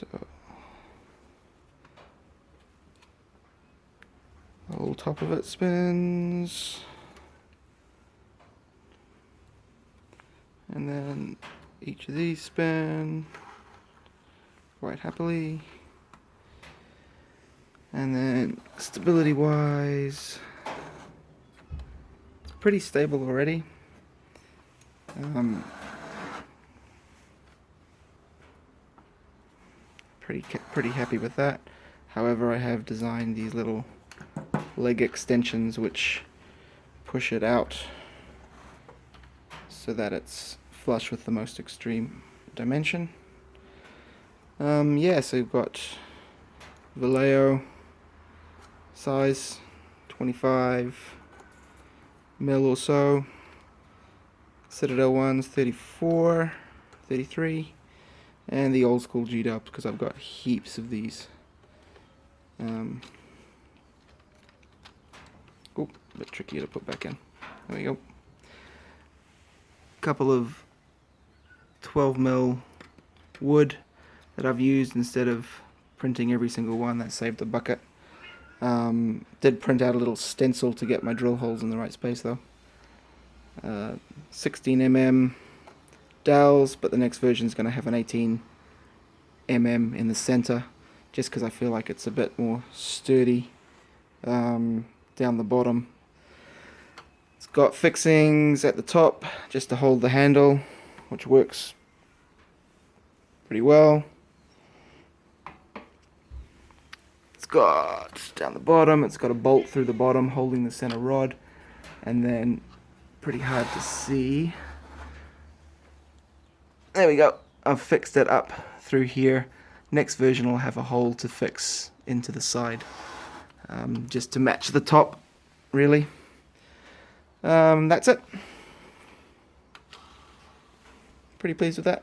So the whole top of it spins, and then each of these spin quite happily. And then stability wise, it's pretty stable already. Pretty happy with that. However, I have designed these little leg extensions which push it out so that it's flush with the most extreme dimension. Yeah, so we've got Vallejo size 25 mil or so, Citadel ones 34, 33, and the old school G-dubs because I've got heaps of these. Oh, a bit trickier to put back in. There we go. Couple of 12 mil wood that I've used instead of printing every single one. That saved a bucket. Did print out a little stencil to get my drill holes in the right space though. 16mm dowels, but the next version is going to have an 18mm in the center, just because I feel like it's a bit more sturdy down the bottom. It's got fixings at the top just to hold the handle, which works pretty well. It's got down the bottom, it's got a bolt through the bottom holding the center rod, and then pretty hard to see. There we go. I've fixed it up through here. Next version will have a hole to fix into the side, just to match the top, really. That's it. Pretty pleased with that.